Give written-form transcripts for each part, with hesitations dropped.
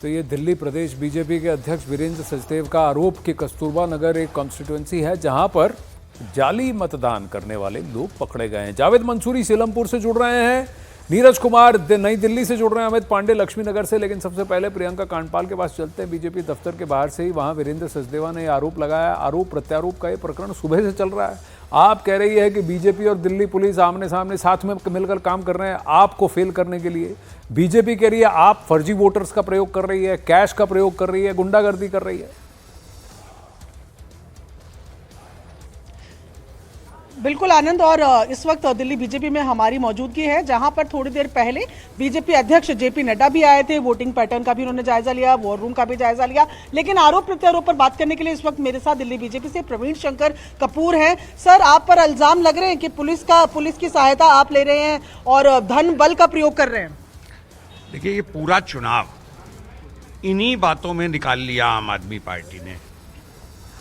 तो ये दिल्ली प्रदेश बीजेपी के अध्यक्ष वीरेंद्र सचदेव का आरोप कि कस्तूरबा नगर एक कॉन्स्टिट्यूएंसी है जहां पर जाली मतदान करने वाले लोग पकड़े गए हैं। जावेद मंसूरी सीलमपुर से जुड़ रहे हैं, नीरज कुमार नई दिल्ली से जुड़ रहे हैं, अमित पांडे लक्ष्मी नगर से। लेकिन सबसे पहले प्रियंका कांडपाल के पास चलते हैं। बीजेपी दफ्तर के बाहर से ही वहां वीरेंद्र सचदेवा ने आरोप लगाया। आरोप प्रत्यारोप का ये प्रकरण सुबह से चल रहा है। आप कह रही है कि बीजेपी और दिल्ली पुलिस आमने सामने साथ में मिलकर काम कर रहे हैं आपको फेल करने के लिए। बीजेपी कह रही है आप फर्जी वोटर्स का प्रयोग कर रही है, कैश का प्रयोग कर रही है, गुंडागर्दी कर रही है। बिल्कुल आनंद, और इस वक्त दिल्ली बीजेपी में हमारी मौजूदगी है, जहां पर थोड़ी देर पहले बीजेपी अध्यक्ष जेपी नड्डा भी आए थे। वोटिंग पैटर्न का भी उन्होंने जायजा लिया, वॉर रूम का भी जायजा लिया। लेकिन आरोप प्रत्यारोप पर बात करने के लिए इस वक्त मेरे साथ दिल्ली बीजेपी से प्रवीण शंकर कपूर हैं। सर, आप पर इल्जाम लग रहे हैं कि पुलिस की सहायता आप ले रहे हैं और धन बल का प्रयोग कर रहे हैं। देखिए, ये पूरा चुनाव इन्हीं बातों में निकाल लिया आम आदमी पार्टी ने।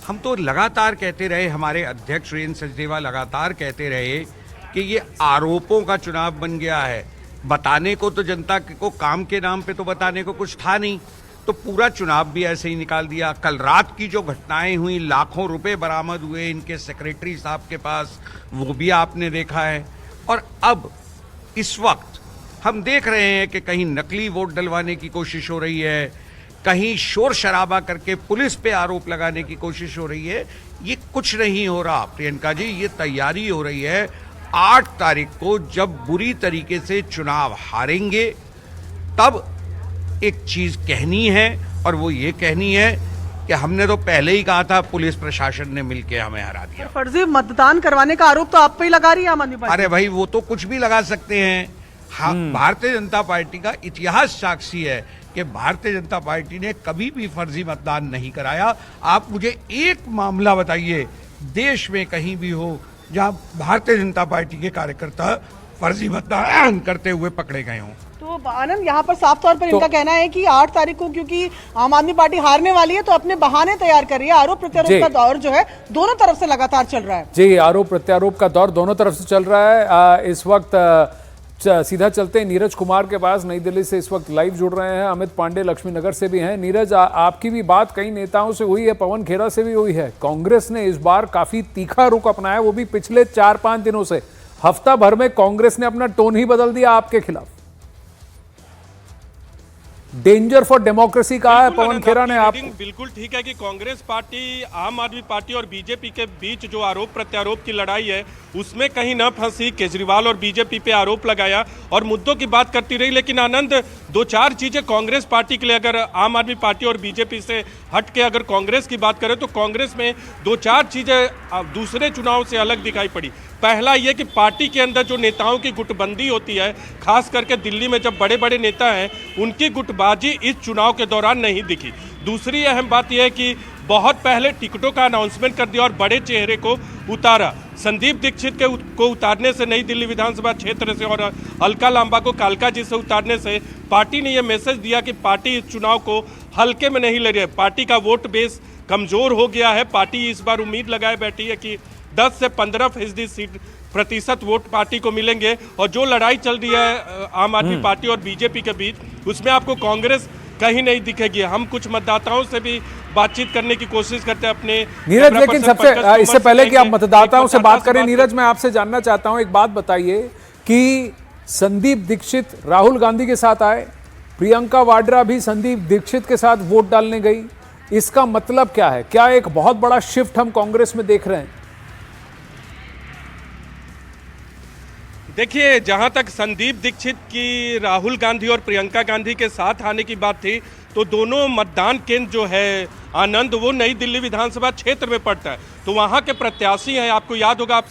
हम तो लगातार कहते रहे, हमारे अध्यक्ष वीरेंद्र सचदेवा लगातार कहते रहे कि ये आरोपों का चुनाव बन गया है। बताने को तो जनता को, काम के नाम पे तो बताने को कुछ था नहीं, तो पूरा चुनाव भी ऐसे ही निकाल दिया। कल रात की जो घटनाएं हुई, लाखों रुपए बरामद हुए इनके सेक्रेटरी साहब के पास, वो भी आपने देखा है। और अब इस वक्त हम देख रहे हैं कि कहीं नकली वोट डलवाने की कोशिश हो रही है, कहीं शोर शराबा करके पुलिस पे आरोप लगाने की कोशिश हो रही है। ये कुछ नहीं हो रहा प्रियंका जी, ये तैयारी हो रही है। 8 तारीख को जब बुरी तरीके से चुनाव हारेंगे तब एक चीज कहनी है, और वो ये कहनी है कि हमने तो पहले ही कहा था, पुलिस प्रशासन ने मिलकर हमें हरा दिया। फर्जी मतदान करवाने का आरोप तो आप पे ही लगा रही है आम आदमी पार्टी। अरे भाई, वो तो कुछ भी लगा सकते हैं। हाँ, भारतीय जनता पार्टी का इतिहास साक्षी है कि भारतीय जनता पार्टी ने कभी भी फर्जी मतदान नहीं कराया। आप मुझे एक मामला बताइए देश में कहीं भी हो जहां भारतीय जनता पार्टी के कार्यकर्ता फर्जी मतदान करते हुए पकड़े गए हों। तो आनंद, यहाँ पर साफ तौर पर इनका कहना है कि 8 तारीख को क्योंकि आम आदमी पार्टी हारने वाली है तो अपने बहाने तैयार कर रही है। आरोप प्रत्यारोप का दौर जो है दोनों तरफ से लगातार चल रहा है। जी, आरोप प्रत्यारोप का दौर दोनों तरफ से चल रहा है। इस वक्त सीधा चलते हैं नीरज कुमार के पास, नई दिल्ली से इस वक्त लाइव जुड़ रहे हैं। अमित पांडे लक्ष्मी नगर से भी हैं। नीरज, आपकी भी बात कई नेताओं से हुई है, पवन खेरा से भी हुई है। कांग्रेस ने इस बार काफी तीखा रुख अपनाया, वो भी पिछले 4-5 दिनों से। हफ्ता भर में कांग्रेस ने अपना टोन ही बदल दिया आपके खिलाफ। डेंजर फॉर डेमोक्रेसी कहा है पवन खेरा ने। आप बिल्कुल ठीक है कि कांग्रेस पार्टी, आम आदमी पार्टी और बीजेपी के बीच जो आरोप प्रत्यारोप की लड़ाई है उसमें कहीं न फंसी। केजरीवाल और बीजेपी पे आरोप लगाया और मुद्दों की बात करती रही। लेकिन आनंद, 2-4 चीजें कांग्रेस पार्टी के लिए, अगर आम आदमी पार्टी और बीजेपी से हट के अगर कांग्रेस की बात करें तो कांग्रेस में 2-4 चीजें दूसरे चुनाव से अलग दिखाई पड़ी। पहला ये कि पार्टी के अंदर जो नेताओं की गुटबंदी होती है, खास करके दिल्ली में जब बड़े बड़े नेता हैं, उनकी गुटबाजी इस चुनाव के दौरान नहीं दिखी। दूसरी अहम बात यह है कि बहुत पहले टिकटों का अनाउंसमेंट कर दिया और बड़े चेहरे को उतारा। संदीप दीक्षित को उतारने से, नई दिल्ली विधानसभा क्षेत्र से, और अलका लांबा को कालका जी से उतारने से पार्टी ने यह मैसेज दिया कि पार्टी इस चुनाव को हल्के में नहीं ले रही है। पार्टी का वोट बेस कमजोर हो गया है। पार्टी इस बार उम्मीद लगाए बैठी है कि 10 से 15% प्रतिशत वोट पार्टी को मिलेंगे। और जो लड़ाई चल रही है आम आदमी पार्टी और बीजेपी के बीच, उसमें आपको कांग्रेस कहीं नहीं दिखेगी। हम कुछ मतदाताओं से भी बातचीत करने की कोशिश करते हैं अपने। नीरज, लेकिन सबसे इससे पहले कि आप मतदाताओं से बात करें, नीरज, मैं आपसे जानना चाहता हूं, एक बात बताइए कि संदीप दीक्षित राहुल गांधी के साथ आए, प्रियंका वाड्रा भी संदीप दीक्षित के साथ वोट डालने गई। इसका मतलब क्या है? क्या एक बहुत बड़ा शिफ्ट हम कांग्रेस में देख रहे हैं? देखिए, जहां तक संदीप दीक्षित की राहुल गांधी और प्रियंका गांधी के साथ आने की बात थी, तो दोनों मतदान केंद्र जो है आनंद, वो नई दिल्ली विधानसभा क्षेत्र में पड़ता है। तो वहां के प्रत्याशी हैं। आपको याद होगा,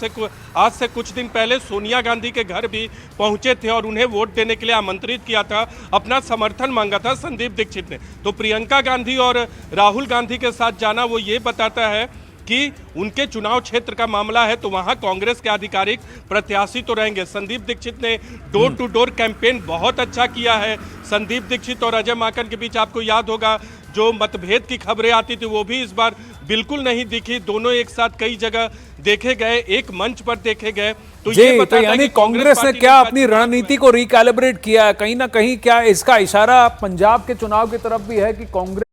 आज से कुछ दिन पहले सोनिया गांधी के घर भी पहुंचे थे और उन्हें वोट देने के लिए आमंत्रित किया था, अपना समर्थन मांगा था संदीप दीक्षित ने। तो प्रियंका गांधी और राहुल गांधी के साथ जाना वो ये बताता है कि उनके चुनाव क्षेत्र का मामला है, तो वहां कांग्रेस के आधिकारिक प्रत्याशी तो रहेंगे। संदीप दीक्षित ने डोर टू डोर कैंपेन बहुत अच्छा किया है। संदीप दीक्षित और अजय माकन के बीच आपको याद होगा जो मतभेद की खबरें आती थी, वो भी इस बार बिल्कुल नहीं दिखी। दोनों एक साथ कई जगह देखे गए, एक मंच पर देखे गए। तो जी, ये तो बताता है यानी कि कांग्रेस ने पार्टी क्या निर्वाचित अपनी रणनीति को रिकैलिब्रेट किया है? कहीं ना कहीं क्या इसका इशारा पंजाब के चुनाव की तरफ भी है कि कांग्रेस